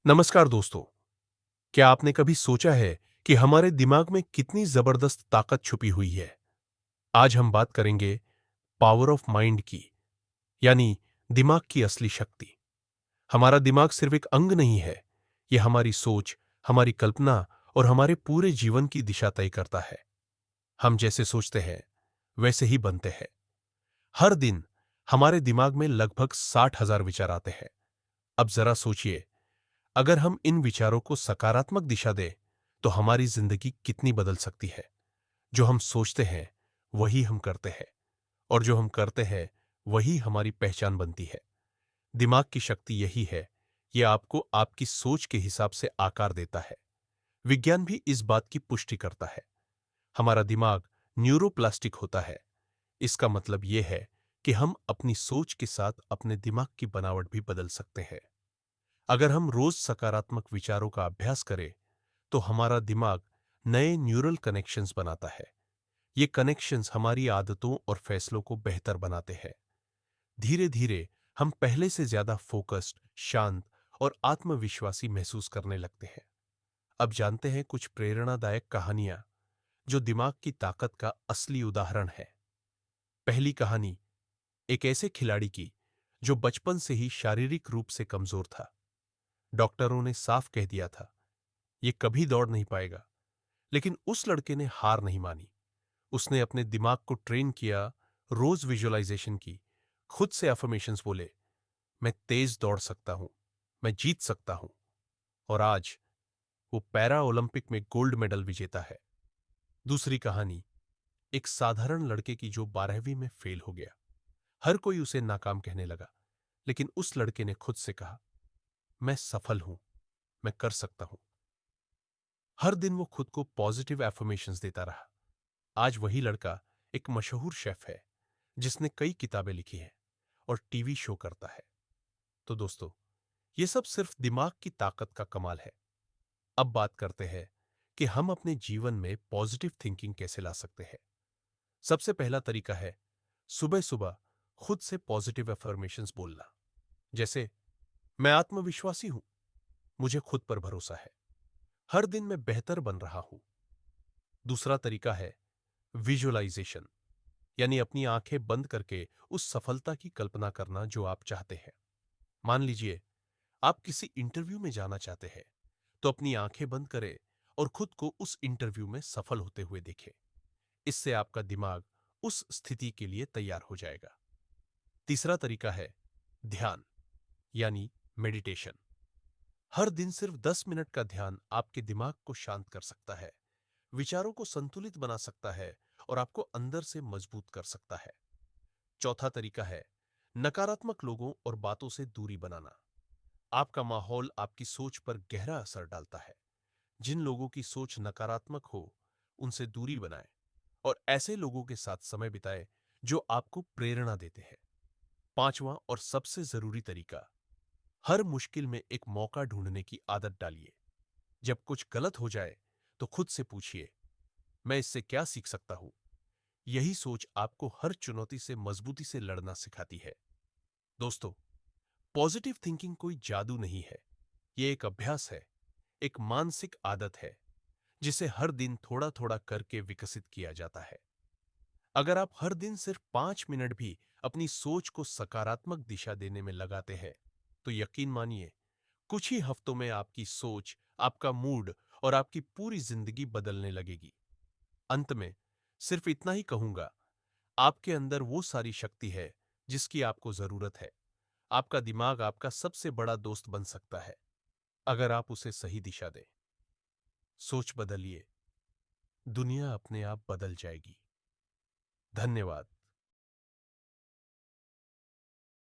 नमस्कार दोस्तों। क्या आपने कभी सोचा है कि हमारे दिमाग में कितनी जबरदस्त ताकत छुपी हुई है? आज हम बात करेंगे पावर ऑफ माइंड की, यानी दिमाग की असली शक्ति। हमारा दिमाग सिर्फ एक अंग नहीं है, यह हमारी सोच, हमारी कल्पना और हमारे पूरे जीवन की दिशा तय करता है। हम जैसे सोचते हैं, वैसे ही बनते हैं। हर दिन हमारे दिमाग में लगभग 60,000 विचार आते हैं। अब जरा सोचिए, अगर हम इन विचारों को सकारात्मक दिशा दें, तो हमारी जिंदगी कितनी बदल सकती है। जो हम सोचते हैं, वही हम करते हैं, और जो हम करते हैं, वही हमारी पहचान बनती है। दिमाग की शक्ति यही है, यह आपको आपकी सोच के हिसाब से आकार देता है। विज्ञान भी इस बात की पुष्टि करता है। हमारा दिमाग न्यूरोप्लास्टिक होता है। इसका मतलब यह है कि हम अपनी सोच के साथ अपने दिमाग की बनावट भी बदल सकते हैं। अगर हम रोज सकारात्मक विचारों का अभ्यास करें, तो हमारा दिमाग नए न्यूरल कनेक्शंस बनाता है। ये कनेक्शंस हमारी आदतों और फैसलों को बेहतर बनाते हैं। धीरे धीरे हम पहले से ज्यादा फोकस्ड, शांत और आत्मविश्वासी महसूस करने लगते हैं। अब जानते हैं कुछ प्रेरणादायक कहानियां जो दिमाग की ताकत का असली उदाहरण है। पहली कहानी एक ऐसे खिलाड़ी की जो बचपन से ही शारीरिक रूप से कमजोर था। डॉक्टरों ने साफ कह दिया था, ये कभी दौड़ नहीं पाएगा। लेकिन उस लड़के ने हार नहीं मानी। उसने अपने दिमाग को ट्रेन किया, रोज विजुअलाइजेशन की, खुद से अफर्मेशंस बोले, मैं तेज दौड़ सकता हूं, मैं जीत सकता हूं। और आज वो पैरा ओलंपिक में गोल्ड मेडल विजेता है। दूसरी कहानी एक साधारण लड़के की जो 12वीं में फेल हो गया। हर कोई उसे नाकाम कहने लगा, लेकिन उस लड़के ने खुद से कहा, मैं सफल हूं, मैं कर सकता हूं। हर दिन वो खुद को पॉजिटिव एफर्मेशंस देता रहा। आज वही लड़का एक मशहूर शेफ है, जिसने कई किताबें लिखी हैं और टीवी शो करता है। तो दोस्तों, ये सब सिर्फ दिमाग की ताकत का कमाल है। अब बात करते हैं कि हम अपने जीवन में पॉजिटिव थिंकिंग कैसे ला सकते हैं। सबसे पहला तरीका है सुबह सुबह खुद से पॉजिटिव अफर्मेशंस बोलना। जैसे, मैं आत्मविश्वासी हूं, मुझे खुद पर भरोसा है, हर दिन मैं बेहतर बन रहा हूं। दूसरा तरीका है विजुअलाइजेशन, यानी अपनी आंखें बंद करके उस सफलता की कल्पना करना जो आप चाहते हैं। मान लीजिए, आप किसी इंटरव्यू में जाना चाहते हैं, तो अपनी आंखें बंद करें और खुद को उस इंटरव्यू में सफल होते हुए देखें। इससे आपका दिमाग उस स्थिति के लिए तैयार हो जाएगा। तीसरा तरीका है ध्यान, यानी मेडिटेशन। हर दिन सिर्फ 10 मिनट का ध्यान आपके दिमाग को शांत कर सकता है, विचारों को संतुलित बना सकता है और आपको अंदर से मजबूत कर सकता है। चौथा तरीका है नकारात्मक लोगों और बातों से दूरी बनाना। आपका माहौल आपकी सोच पर गहरा असर डालता है। जिन लोगों की सोच नकारात्मक हो, उनसे दूरी बनाएं और ऐसे लोगों के साथ समय बिताएं जो आपको प्रेरणा देते हैं। पांचवा और सबसे जरूरी तरीका, हर मुश्किल में एक मौका ढूंढने की आदत डालिए। जब कुछ गलत हो जाए, तो खुद से पूछिए, मैं इससे क्या सीख सकता हूं। यही सोच आपको हर चुनौती से मजबूती से लड़ना सिखाती है। दोस्तों, पॉजिटिव थिंकिंग कोई जादू नहीं है। यह एक अभ्यास है, एक मानसिक आदत है, जिसे हर दिन थोड़ा थोड़ा करके विकसित किया जाता है। अगर आप हर दिन सिर्फ 5 मिनट भी अपनी सोच को सकारात्मक दिशा देने में लगाते हैं, तो यकीन मानिए, कुछ ही हफ्तों में आपकी सोच, आपका मूड और आपकी पूरी जिंदगी बदलने लगेगी। अंत में सिर्फ इतना ही कहूंगा, आपके अंदर वो सारी शक्ति है जिसकी आपको जरूरत है। आपका दिमाग आपका सबसे बड़ा दोस्त बन सकता है, अगर आप उसे सही दिशा दें। सोच बदलिए, दुनिया अपने आप बदल जाएगी। धन्यवाद।